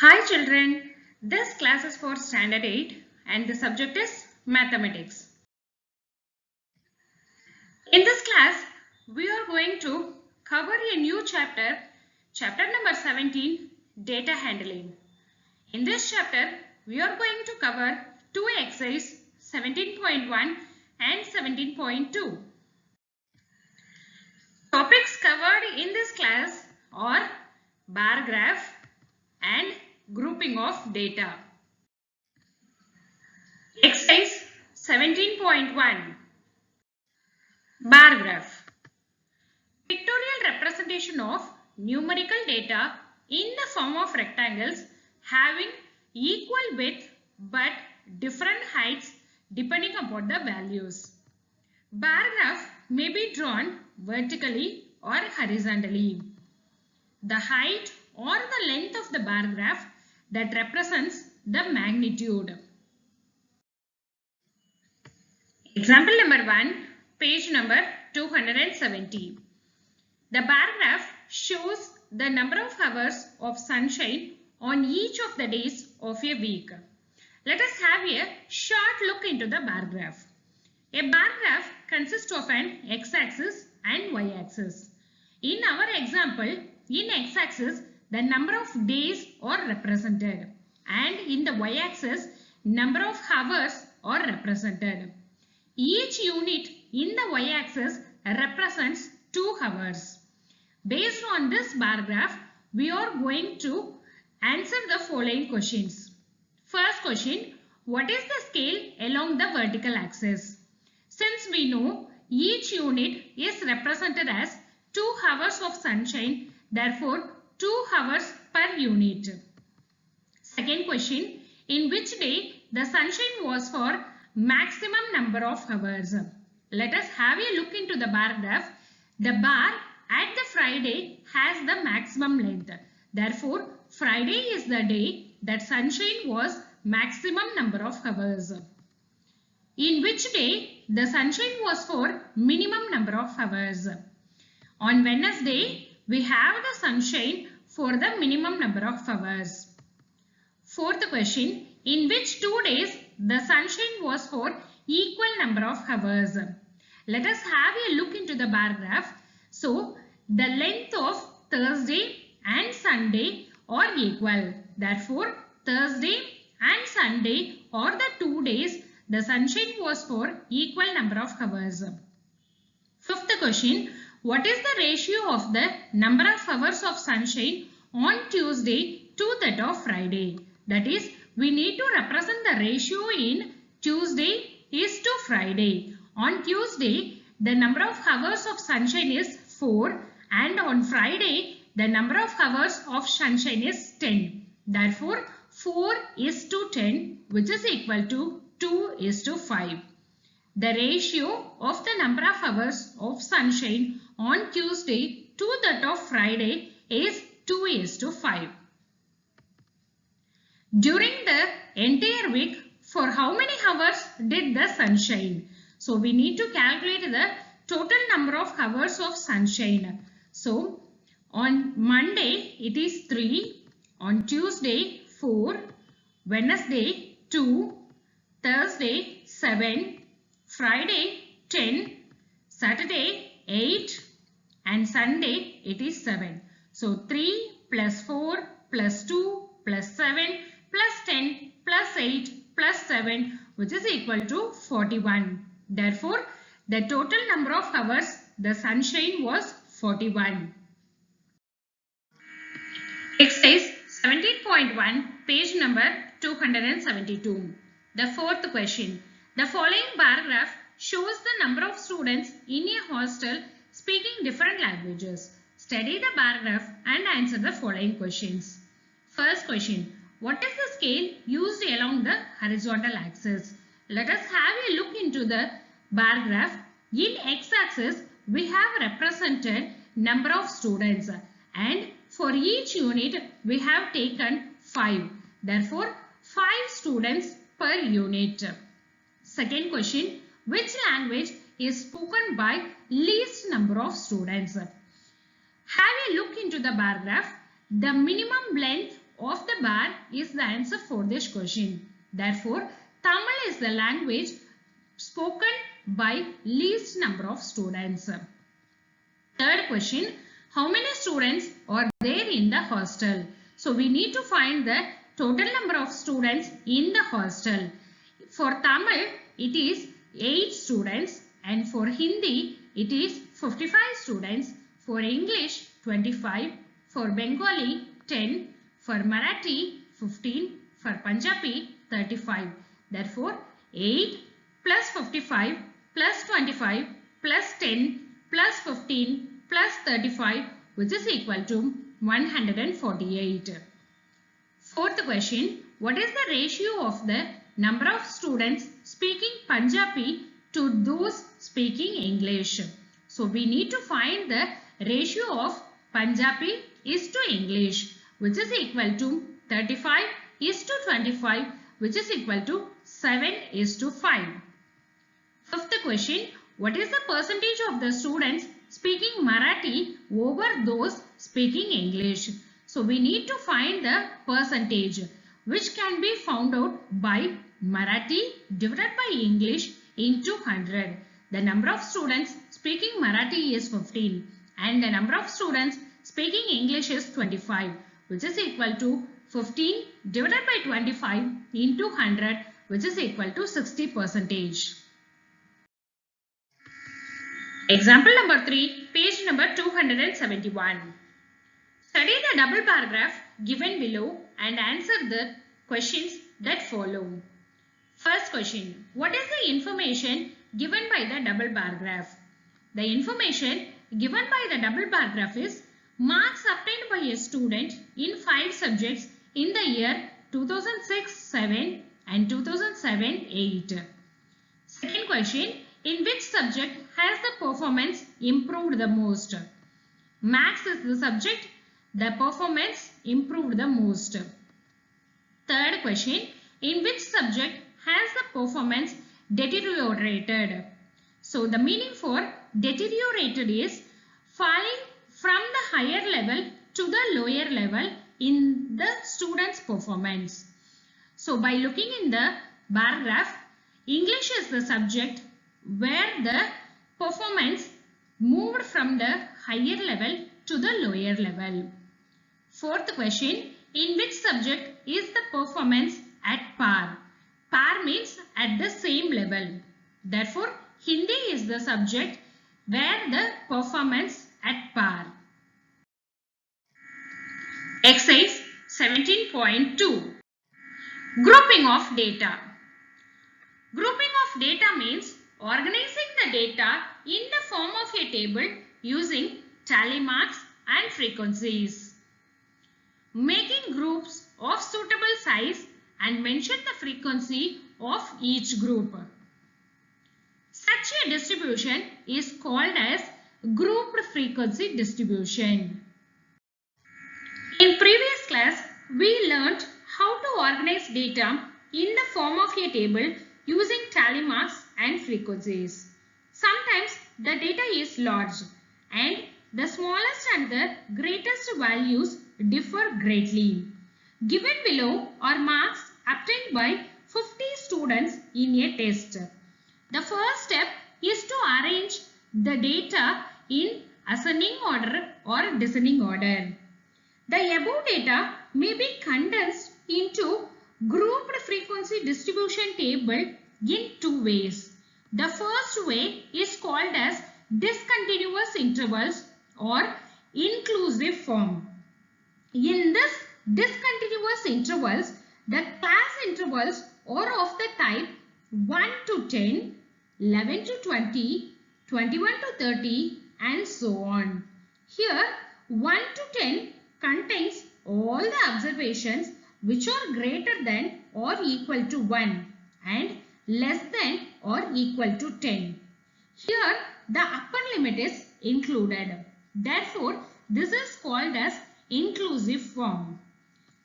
Hi children, this class is for standard 8 and the subject is mathematics. In this class, we are going to cover a new chapter number 17, data handling. In this chapter, we are going to cover two exercises 17.1 and 17.2. Topics covered in this class are bar graph and grouping of data. Exercise 17.1 Bar graph. Pictorial representation of numerical data in the form of rectangles having equal width but different heights depending upon the values. Bar graph may be drawn vertically or horizontally. The height or the length of the bar graph that represents the magnitude. Example number 1, page number 270. The bar graph shows the number of hours of sunshine on each of the days of a week. Let us have a short look into the bar graph. A bar graph consists of an x-axis and y-axis. In our example, in x-axis, the number of days are represented, and in the y-axis, number of hours are represented. Each unit in the y-axis represents 2 hours. Based on this bar graph, we are going to answer the following questions. First question, what is the scale along the vertical axis? Since we know each unit is represented as 2 hours of sunshine, therefore 2 hours per unit. Second question, in which day the sunshine was for maximum number of hours? Let us have a look into the bar graph. The bar at the Friday has the maximum length. Therefore, Friday is the day that sunshine was maximum number of hours. In which day the sunshine was for minimum number of hours? On Wednesday, we have the sunshine for the minimum number of hours. Fourth question, in which 2 days the sunshine was for equal number of hours? Let us have a look into the bar graph. So, the length of Thursday and Sunday are equal. Therefore, Thursday and Sunday are the 2 days the sunshine was for equal number of hours. Fifth question, what is the ratio of the number of hours of sunshine on Tuesday to that of Friday? That is, we need to represent the ratio in Tuesday is to Friday. On Tuesday, the number of hours of sunshine is 4, and on Friday, the number of hours of sunshine is 10. Therefore, 4 is to 10, which is equal to 2 is to 5. The ratio of the number of hours of sunshine on Tuesday to that of Friday is 2 is to 5. During the entire week, for how many hours did the sun shine? So, we need to calculate the total number of hours of sunshine. So, on Monday, it is 3. On Tuesday, 4. Wednesday, 2. Thursday, 7. Friday, 10. Saturday, 8. And Sunday, it is 7. So, 3 plus 4 plus 2 plus 7 plus 10 plus 8 plus 7, which is equal to 41. Therefore, the total number of hours the sunshine was 41. Exercise 17.1, page number 272. The fourth question. The following bar graph shows the number of students in a hostel speaking different languages. Study the bar graph and answer the following questions. First question. What is the scale used along the horizontal axis? Let us have a look into the bar graph. In x-axis, we have represented number of students, and for each unit, we have taken 5. Therefore, 5 students per unit. Second question, which language is spoken by least number of students? Have a look into the bar graph. The minimum length of the the bar is the answer for this question. Therefore, Tamil is the language spoken by least number of students. Third question, how many students are there in the hostel? So we need to find the total number of students in the hostel. For Tamil, it is 8 students, and for Hindi, it is 55 students. For English, 25. For Bengali, 10. For Marathi, 15. For Punjabi, 35. Therefore, 8 plus 55 plus 25 plus 10 plus 15 plus 35, which is equal to 148. Fourth question, what is the ratio of the number of students speaking Punjabi to those speaking English? So we need to find the ratio of Punjabi is to English, which is equal to 35 is to 25, which is equal to 7 is to 5. Fifth question, what is the percentage of the students speaking Marathi over those speaking English? So we need to find the percentage, which can be found out by Marathi divided by English into 100. The number of students speaking Marathi is 15 and the number of students speaking English is 25, which is equal to 15 divided by 25 into 100, which is equal to 60%. Example number 3, page number 271. Study the double paragraph given below and answer the questions that follow. First question, what is the information given by the double paragraph? The information given by the double paragraph is marks obtained by a student in 5 subjects in the year 2006-7 and 2007-8. Second question, in which subject has the performance improved the most? Maths is the subject, the performance improved the most. Third question, in which subject has the performance deteriorated? So the meaning for deteriorated is falling from the higher level to the lower level in the student's performance. So by looking in the bar graph, English is the subject where the performance moved from the higher level to the lower level. Fourth question, in which subject is the performance at par? Par means at the same level. Therefore, Hindi is the subject where the performance at par. Exercise 17.2. Grouping of data. Grouping of data means organizing the data in the form of a table using tally marks and frequencies. Making groups of suitable size and mention the frequency of each group. Such a distribution is called as grouped frequency distribution. In previous class, we learnt how to organize data in the form of a table using tally marks and frequencies. Sometimes the data is large and the smallest and the greatest values differ greatly. Given below are marks obtained by 50 students in a test. The first step is to arrange the data in ascending order or descending order. The above data may be condensed into grouped frequency distribution table in 2 ways. The first way is called as discontinuous intervals or inclusive form. In this discontinuous intervals, the class intervals are of the type 1 to 10, 11 to 20, 21 to 30 and so on. Here 1 to 10 contains all the observations which are greater than or equal to 1 and less than or equal to 10. Here the upper limit is included. Therefore, this is called as inclusive form.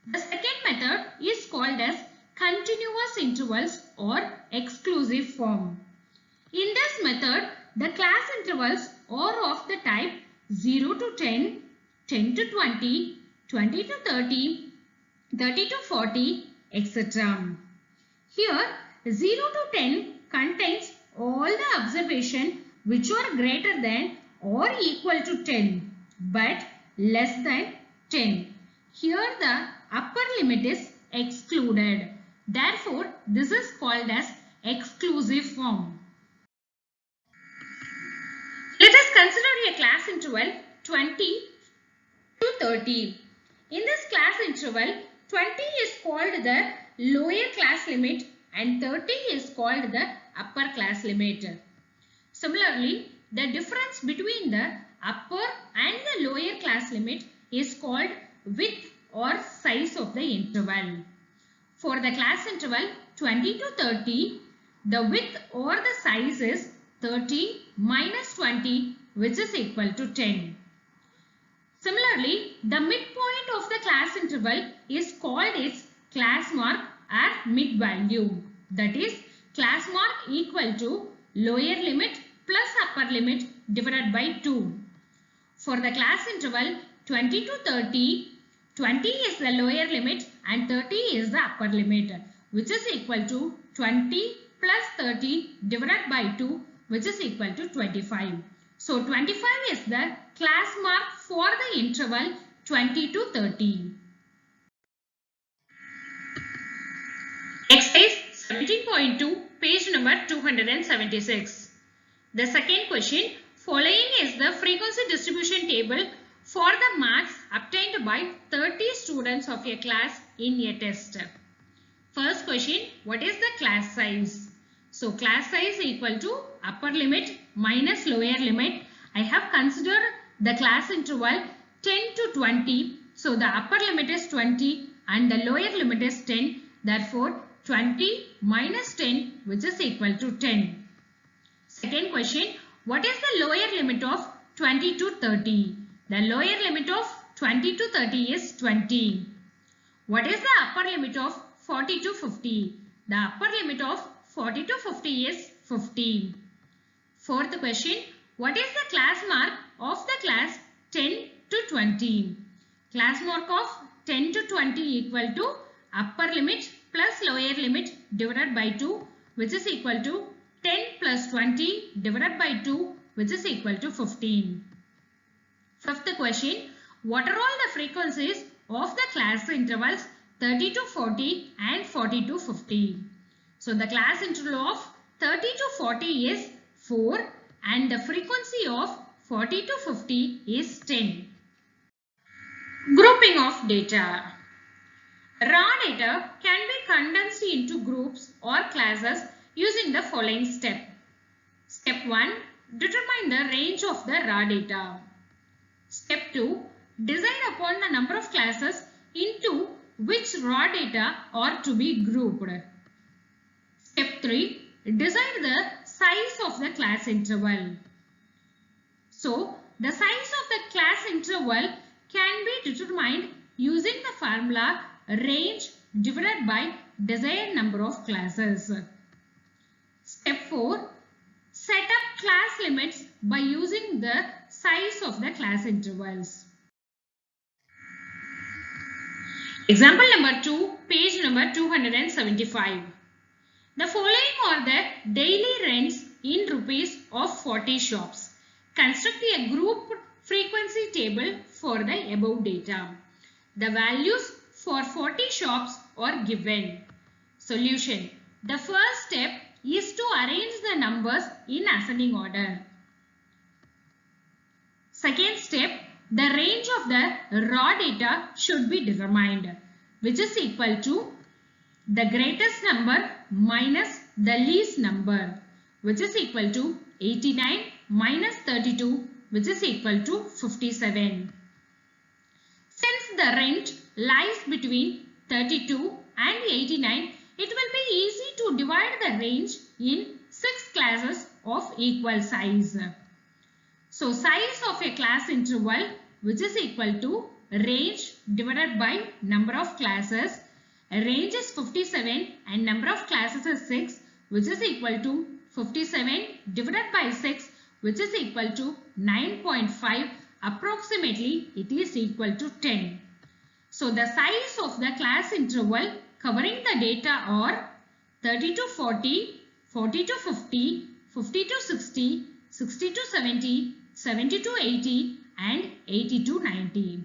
The second method is called as continuous intervals or exclusive form. In this method, the class intervals are of the type 0 to 10, 10 to 20, 20 to 30, 30 to 40, etc. Here 0 to 10 contains all the observation which are greater than or equal to 10 but less than 10. Here the upper limit is excluded. Therefore, this is called as exclusive form. Let us consider a class interval 20 to 30. In this class interval, 20 is called the lower class limit and 30 is called the upper class limit. Similarly, the difference between the upper and the lower class limit is called width or size of the interval. For the class interval 20 to 30, the width or the size is 30 minus 20, which is equal to 10. Similarly, the midpoint of the class interval is called its class mark or mid value. That is, class mark equal to lower limit plus upper limit divided by 2. For the class interval 20 to 30, 20 is the lower limit and 30 is the upper limit, which is equal to 20 plus 30 divided by 2, which is equal to 25. So 25 is the class mark for the interval 20 to 30. Exercise 17.2, page number 276. The second question, following is the frequency distribution table for the marks obtained by 30 students of a class in a test. First question, what is the class size? So class size equal to upper limit minus lower limit. I have considered the class interval 10 to 20. So the upper limit is 20 and the lower limit is 10. Therefore 20 minus 10, which is equal to 10. Second question, what is the lower limit of 20 to 30? The lower limit of 20 to 30 is 20. What is the upper limit of 40 to 50? The upper limit of 40 to 50 is 50. Fourth question, what is the class mark of the class 10 to 20? Class mark of 10 to 20 equal to upper limit plus lower limit divided by 2, which is equal to 10 plus 20 divided by 2, which is equal to 15. Fifth question, what are all the frequencies of the class intervals 30 to 40 and 40 to 50? So the class interval of 30 to 40 is 4 and the frequency of 40 to 50 is 10. Grouping of data. Raw data can be condensed into groups or classes using the following step. Step 1. Determine the range of the raw data. Step 2. Decide upon the number of classes into which raw data are to be grouped. Step 3. Decide the size of the class interval. So, the size of the class interval can be determined using the formula range divided by desired number of classes. Step 4. Set up class limits by using the size of the class intervals. Example number 2, page number 275. The following are the daily rents in rupees of 40 shops. Construct a group frequency table for the above data. The values for 40 shops are given. Solution. The first step is to arrange the numbers in ascending order. Second step, the range of the raw data should be determined, which is equal to the greatest number minus the least number, which is equal to 89 minus 32, which is equal to 57. Since the range lies between 32 and 89, it will be easy to divide the range in 6 classes of equal size. So size of a class interval, which is equal to range divided by number of classes. Range is 57 and number of classes is 6, which is equal to 57 divided by 6, which is equal to 9.5. Approximately it is equal to 10. So the size of the class interval covering the data are 30 to 40, 40 to 50, 50 to 60, 60 to 70, 70 to 80 and 80 to 90.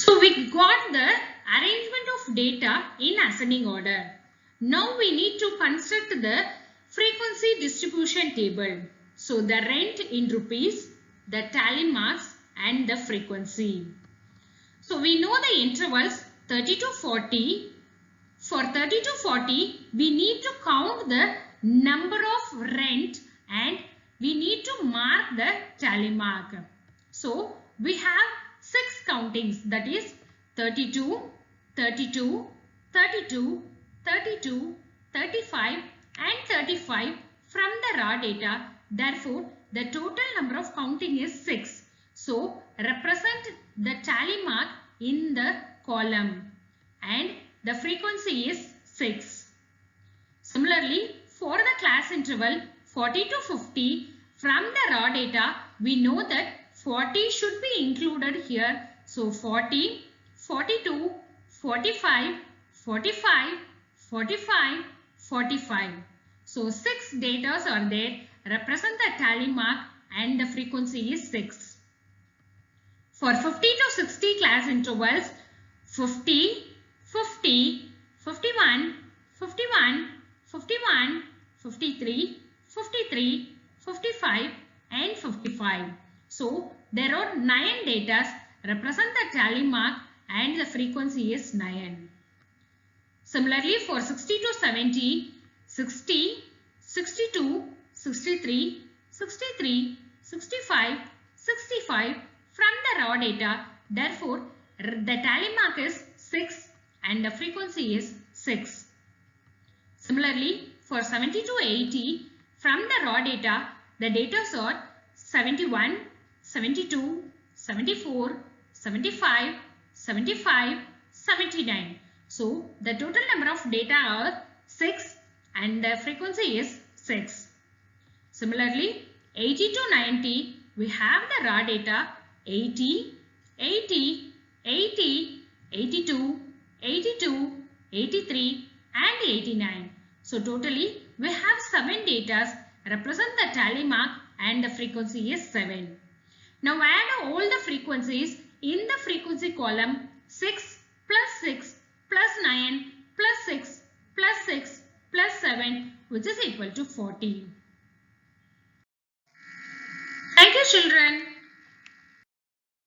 So we got the arrangement of data in ascending order. Now we need to construct the frequency distribution table. So the rent in rupees, the tally marks and the frequency. So we know the intervals 30 to 40. For 30 to 40, we need to count the number of rent and we need to mark the tally mark. So we have 6 countings, that is 32, 32, 32, 32, 35 and 35 from the raw data. Therefore, the total number of counting is 6. So, represent the tally mark in the column and the frequency is 6. Similarly, for the class interval 40 to 50, from the raw data, we know that 40 should be included here. So, 40, 42, 45, 45, 45, 45. So, 6 datas are there, represent the tally mark and the frequency is 6. For 50 to 60 class intervals, 50, 50, 51, 51, 51, 53, 53, 55 and 55. So, there are 9 datas, represent the tally mark and the frequency is 9. Similarly, for 60 to 70, 60, 62, 63, 63, 65, 65 from the raw data. Therefore, the tally mark is 6 and the frequency is 6. Similarly, for 70 to 80, from the raw data, the datas are 71, 72, 74, 75, 75, 79. So, the total number of data are 6 and the frequency is 6. Similarly, 80 to 90, we have the raw data 80, 80, 80, 82, 82, 83 and 89. So, totally we have 7 datas, represent the tally mark and the frequency is 7. Now add all the frequencies in the frequency column 6 plus 6 plus 9 plus 6 plus 6 plus 7, which is equal to 40. Thank you, children.